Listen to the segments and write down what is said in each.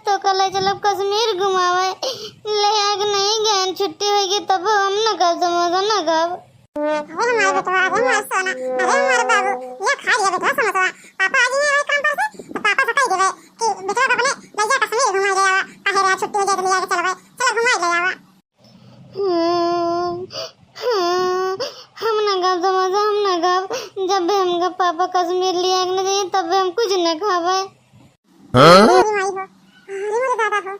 तो कल चलो कश्मीर घुमावे ले आग नहीं गए छुट्टी होगी तब हम न कब समोसा न कब। अरे हमारे बेटा अरे हमारे सोना अरे हमारे बाबू ये खा लिया बेटा समोसा पापा आज नहीं आए काम पर से तो पापा से कह देवे कि बेटा अपने ले जा कश्मीर घुमा ले आवा काहे रे छुट्टी हो जाए तो ले आके चलो घुमा ले आवा। हम न कब समोसा हम न कब जब भी हमका पापा कश्मीर ले आग न जाए तब हम कुछ न खावे। अरे माई हो अरे मेरे दादा हो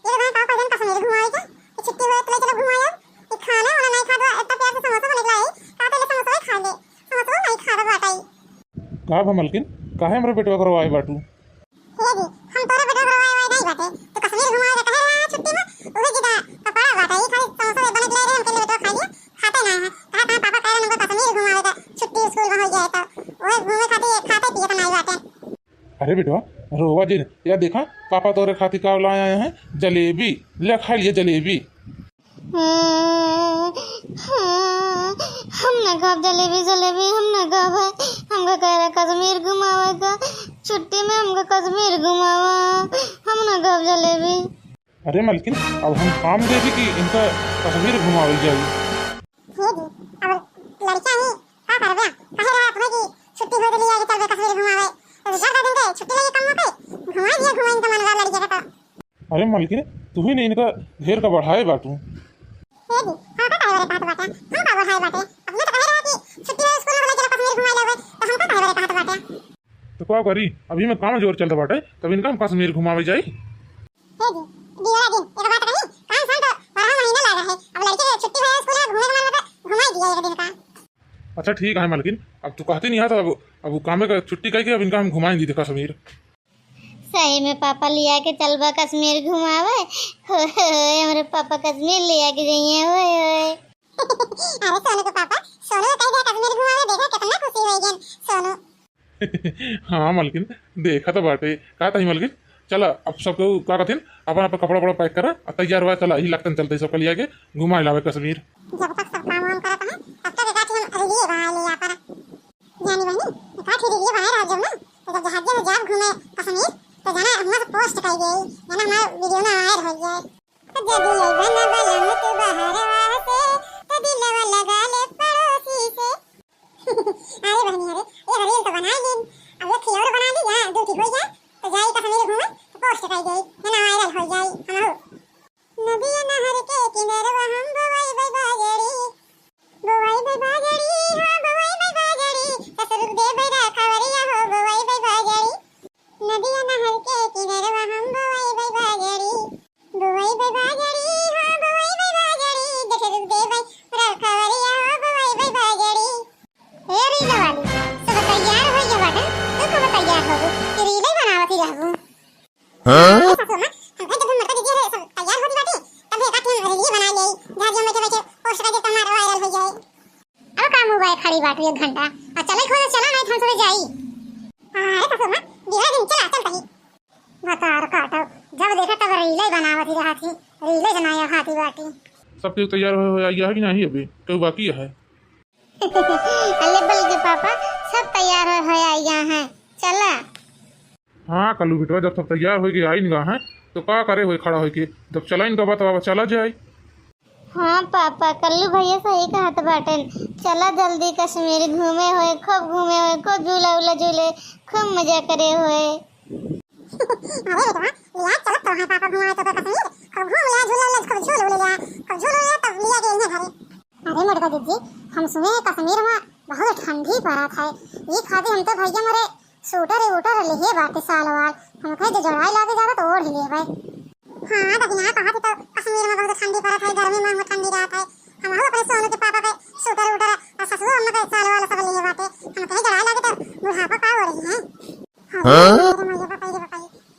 ये तो पापा जन कश्मीर घुमाए के छुट्टी हुए तो ले चलो घुमाया ये खाना वाला नहीं खा दो इतना प्यार से समोसा बने लाई काते ले समोसा खा ले समोसा नहीं खा दो बाटाई का भा मलकिन काहे हमरे बेटवा करवाए बाटू हे जी हम तोरा बेटा करवाए वाई नहीं बाटे तो कश्मीर घुमाए कहे रहा छुट्टी में उहे जिदा कपड़ा बाटाई खाली समोसा बने ले रे हम के बेटा खा लिया खाते नहीं है कहा पापा कह रहे हमको कश्मीर घुमावे का छुट्टी स्कूल में हो जाए तो ओए घूमे खाते खाते पिए तो नहीं बाटे। अरे बेटवा रोवा जी या देखा पापा तोरे खातिर का लाए आए हैं जलेबी ले खा लिए जलेबी। हम न कब जलेबी जलेबी हम न कब है हमका कह रहा कश्मीर घुमावे का छुट्टी में हमका कश्मीर घुमावा हम न कब जलेबी। अरे मलकिन अब हम काम दे दी कि इनका कश्मीर घुमावे जाए। हे जी अब लड़का ही का करबे कहे रहा तुम्हें कि छुट्टी हो तो लिया के चल कश्मीर घुमावे तो ज्यादा दिन दे छुट्टी लगे कम पे घुमा दिया घुमा इनका मन लड़के का तो। अरे मलकिन तू ही नहीं इनका घेर का बढ़ाए बाटू। हे जी हां का वाले बात बाटे हम का बढ़ाए बाटे अपने तो कह रहा कि छुट्टी है स्कूल में ले चलो कश्मीर घुमा लेवे तो हम का वाले बात बाटे। तो क्या करी अभी मैं काम जोर चलता बाटे तब इनका हम कश्मीर घुमावे जाए। हे जी दिवाला दिन एक बात कही काम सन तो 12 महीना लगा है अब लड़के छुट्टी है स्कूल में घूमने का मन घुमा दिया एक दिन का। अच्छा ठीक है मलकिन अब तू कहती नहीं आता अब काम में छुट्टी कह के अब इनका हम घुमाएंगे कश्मीर। सही में पापा लिया के चलबा कश्मीर घुमावे हमारे पापा कश्मीर लिया के जाइए होए अरे सोनू के पापा सोनू कह दिया कश्मीर घुमावे देखा कितना खुशी होई गन सोनू। हाँ मलकिन देखा तो बाटे कहा था मलकिन चला अब सबको क्या कहते अपन अपन कपड़ा वपड़ा पैक करा तैयार हुआ चला ही लगता चलते सबको लिया के घुमा लावे कश्मीर। जब तक सब काम वाम करता है तब तक गाठी हम रिलीए बना लिया पर यानी बहनी गाठी रिलीए बना रहा जब ना तो जब जहाज में जाब घूमे कश्मीर तो जाना हम पोस्ट कर गई जाना हमारा वीडियो में वायरल हो जाए तो जब ये बना वाला मत बाहर वासे तो दिल वाला लगा ले पड़ोसी से। अरे बहनी अरे ये रील तो बना ली अब ये खिलौना बना ली यार ड्यूटी हो जाए तो जाई कश्मीर घूमे तो पोस्ट कर गई जाना वायरल हो जाए हम नदी नहर के किनारे हम बवाई बागड़ी हाँ बवाई बागड़ी ससुर दे बेरा खवरिया हो बवाई बागड़ी नदी नहर के किनारे हम बवाई बागड़ी हाँ बवाई बागड़ी ससुर दे बेरा खवरिया हो बवाई बागड़ी। ए रीला वाली सब तैयार हो जा बेटा तू कब तैयार होबू रीले बनावती रहबू। हां ससुर हम जब मरता दीजिए सब तैयार हो बाटे तब एक आठ रील बना ले जहाज में बैठे पोस्ट कर दे तुम्हारा वायरल हो जाए। अब काम हुआ है खड़ी बात 1 घंटा और चले खोज चला नहीं थन थोड़े जाई। अरे ससुर मां दिवा दिन चला चल कहीं बता और काटो जब देखा तब रीले बनावती रहा थी रीले बनाया खाती बाटी। सब कुछ तैयार हो गया है कि नहीं अभी तो बाकी है। अल्ले बल के पापा सब तैयार हो आया हैं चला। हाँ कल्लू बेटवा जब सब तैयार हो गए आई निगाह है तो क्या करे हुए खड़ा हो के जब चला इनका बात चला जाए। हाँ पापा कल्लू भैया सही कहा था बाटन चला जल्दी कश्मीर घूमे हुए खूब झूला उला झूले खूब मजा करे हुए। अरे बेटा लिया चलो तो है पापा घुमाए तो कश्मीर खूब घूम लिया झूला ले खूब झूल लिया तब लिया के इन्हें घरे। अरे मोटका दीदी हम सुने कश्मीर में बहुत ठंडी पड़ा था ये खाते हम तो भैया मरे सूटर ले बाटे सालवाल हम कहे जो जड़ाई लाके जाता तो ओढ़ ले भाई। हां लेकिन यहां कहा तो कश्मीर में बहुत ठंडी पड़ा था गर्मी में ठंडी रात है हम हो अपने सोनू के पापा के सूटर और ससुर हम के सालवाल सब ले बाटे हम कहे जड़ाई लाके तो बुढ़ापा का हो रही है। हां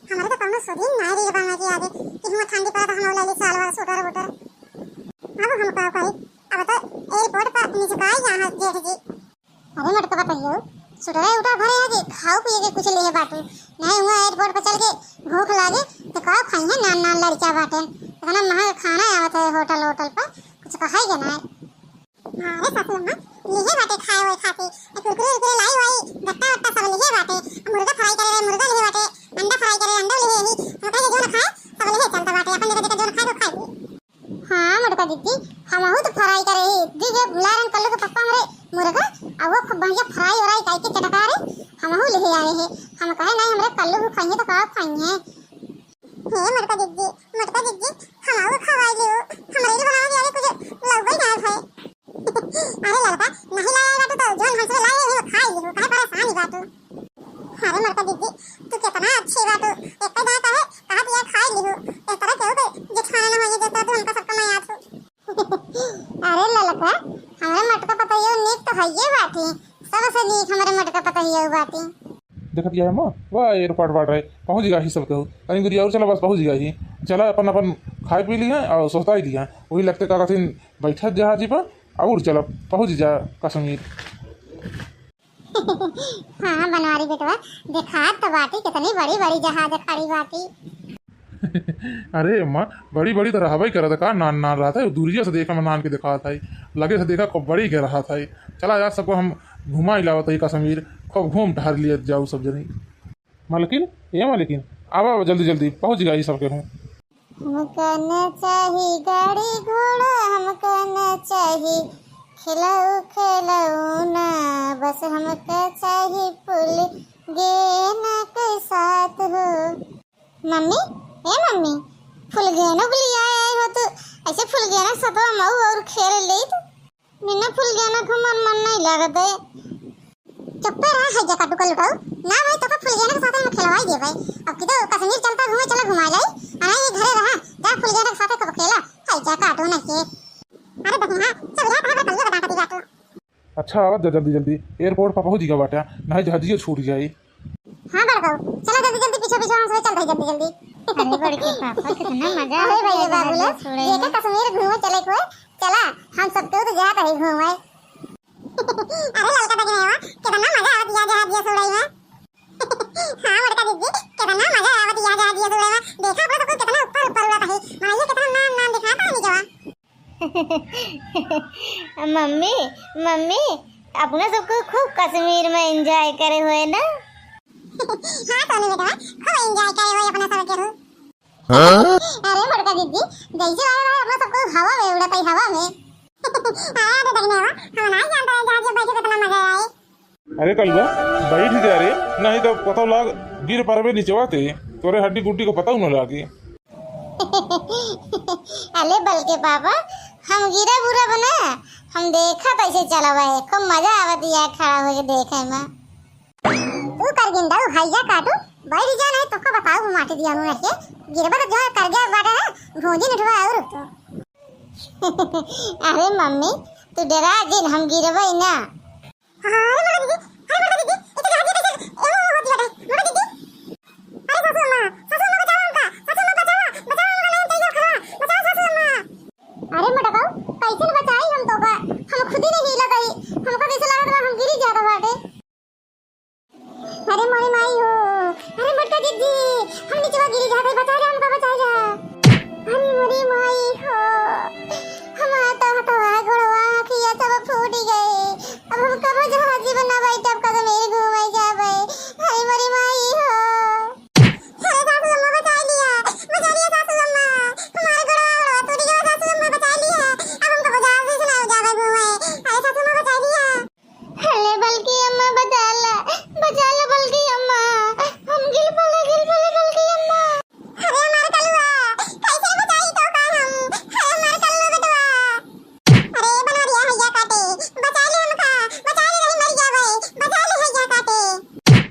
हमारे तो कौनो सुधी नहीं रे बना के आगे कि हम ठंडी पड़ा था हम ले सालवाल सूटर अब हम का करी अब तो एयरपोर्ट पर नीचे का यहां जेठ जी। अरे मत का बताइयो सुटरा उठा भरे है कि खाओ पिए के कुछ ले बाटू नहीं हुआ एयरपोर्ट पर चल के भूख लागे तो का खाई है नान लड़का बाटे इतना महंगा खाना आवत है होटल पर कुछ कहाई ना। अरे ससुर मां ये बाटे खाए हुए खाती कुरकुरे लाई हुई गट्टा सब ले बाटे मुर्गा फ्राई करे मुर्गा ले बाटे अंडा फ्राई करे अंडा ले ही हम कहे जो ना हे मटका दीदी हम आओ खवाई लियो हमारे लिए बना दिया कुछ लग गई ना है अरे लड़का नहीं लाया बात तो जोन हमसे लाए हैं खाई लियो काहे परेशानी बात अरे मटका दीदी तू कितना अच्छी बात एक का दाता है कहा दिया खाई लियो इस तरह क्यों जे खाना ना होए देता तो हमका सबका मैं याद हो अरे लड़का हमारे मटका पता ये नीक तो है ये बात है सबसे नीक हमारे मटका पता ही है बात है देखत गया अम्मा वाह ये पाट पाट रहे पहुँच गया ही सब कहूँ कहीं दूरी और चला बस पहुँच गया ही चला अपन अपन खाए पी लिया और सोचता ही दिया वही लगते का कहते बैठा जहाजी पर और चला पहुँच जा कश्मीर हाँ बनवारी बेटवा देखा तो बाटी कितनी बड़ी बड़ी जहाज खड़ी बाटी अरे अम्मा बड़ी बड़ी तो रहा करा था का नान नान रहा था दूरिया से देखा मैं नान के दिखा था लगे से देखा खूब बड़ी के रहा था चला यार सबको हम घुमा ही लावा था कश्मीर खूब घूम टहर लिया जाओ सब जनी मालकिन ये मालकिन आवा जल्दी जल्दी पहुँच गया सबके हूँ हमका न चाही गाड़ी घोड़ा हमका न चाही खिलाऊ खिलौना बस हमका चाही फूल गेना के साथ हो मम्मी ए मम्मी फूल गेना को लिया आए हो तो ऐसे फूल गेना सतवा मऊ और खेल ले तो बिना फूल गेना को मन नहीं लागत है चुप रहा है जका टुकल उठाओ ना भाई तो फूल गेना के साथ में खिलवाई दे भाई अब की तो कश्मीर चलता घूमे चला घुमा जाए अरे ये घरे रहा जा फूल गेना के साथ कब खेला हाय जा काटो ना के अरे देखो हां सब रात है कल बता दी बात अच्छा आवाज जल्दी जल्दी एयरपोर्ट पर पहुँच गया बाटा नहीं जहाजिए छूट जाए हां बड़का चलो जल्दी जल्दी पीछे पीछे हम सब चल रहे जल्दी जल्दी अरे बड़के पापा कितना मजा अरे भाई बाबूला ये का कश्मीर घूमे चले को चला हम सब तो जात है घूमे अरे लड़का देख रहे हो कितना मजा आवत या जहाज ये सोड़ाई में हां लड़का दीदी कितना मजा आवत या जहाज ये सोड़ाई में देखा अपना सब कितना ऊपर ऊपर उड़ता है मां ये कितना नाम नाम दिखाता नहीं जवा मम्मी मम्मी अपने सबको खूब कश्मीर में एंजॉय करे हुए ना हां सोनी बेटा खूब एंजॉय करे हुए अपना सब के हो अरे मड़का दीदी जैसे आए अपना सबको हवा में उड़ता है हवा में अरे देखने हो हम नहीं जानते हैं जहाज में बैठे कितना मजा आए अरे कलवा बैठ जा रे नहीं तो पता लग गिर परवे नीचे आते तोरे हड्डी गुड्डी को पता न लागे अरे बल्कि पापा हम गिरा बुरा बना हम देखा कैसे चलावा है खूब मजा आवत या खड़ा होके देखे में तू कर गिंदा हाईजा काटू बैठ जा नहीं तो को बताओ वो माटी दिया उन्होंने के गिरबा तो जो कर गया बाटा ना भोजी नठवा और तो अरे मम्मी तू डरा जिन हम गिरवा ना अरे मगर दीदी इतना जल्दी कैसे ओ होती है मगर दीदी अरे सासू अम्मा बचाओ उनका सासू अम्मा बचाओ नहीं चाहिए खड़ा बचाओ सासू अम्मा अरे मटकाओ कैसे बचाई हम तो का हम खुद ही नहीं हिला गई हमको कैसे लगा था हम गिरी जाता बाटे अरे मोरी माई हो अरे मटका दीदी हम नीचे गिरी जाते बचा जा हमका बचा जा अरे मोरी माई हो हम तो घोड़वा खिया सब फूट गए अब हम कब जहाज बना भाई तब कदम मेरे घूमे जावे अरे मोरी माई हो अरे सासू अम्मा बचा लिया सासू अम्मा हमारे घोड़ा टूट गया सासू अम्मा बचा लिया अब हमको बाजार से चला जावे घूमे अरे सासू अम्मा बचा लिया अरे बल्कि अम्मा बचा ला बल्कि अम्मा हम गिल पड़े बल्कि अम्मा अरे हमारे कलुआ कैसे बचाई तो का हम अरे हमारे कल्लू बेटवा अरे बना दिया हैया काटे बचा ले हमका बचा ले नहीं मर जावे बचा ले हैया काटे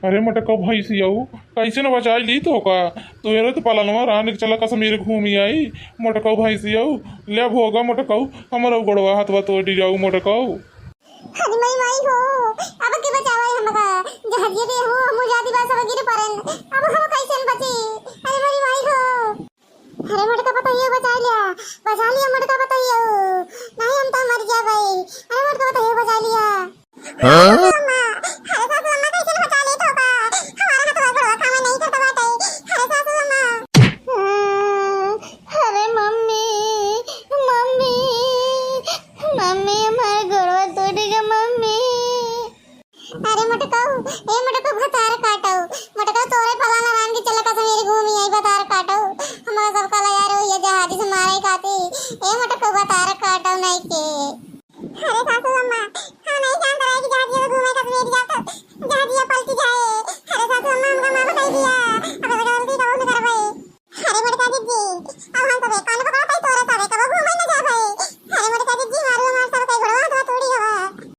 अरे मटका भाई सियाऊ कैसे न बचाई ली तो का तो ये तो पालनवा रानी के चला कश्मीर घूमी आई मटका भाई सियाऊ ले भोगा मटका हमारा गड़वा हाथवा तो जाऊ मटका अरे मई माई हो अब के बचावे हमका जहाज ये हो हम जाती बात सब गिर परन अब हम कैसे बची अरे मई माई हो अरे मटका बताइए बचा लिया मटका बताइए नहीं हम तो मर जावे अरे मटका बताइए बचा लिया हां अम्मा अरे सासू अम्मा कैसे बचा ली तो का हमारा हाथ बड़ा काम नहीं करता बाटे अरे सासू अम्मा अरे मम्मी मम्मी मम्मी हमारे घरवा टूट गया मम्मी अरे मटकाऊ बतार काटाऊ मटकाऊ तोरे पलाना रान के चला कश्मीर घूमी आई बतार काटाऊ हमारा सबका लगा रहो ये जहाज से मारे खाती ए मटकाऊ बतार काटाऊ नहीं के अरे सासू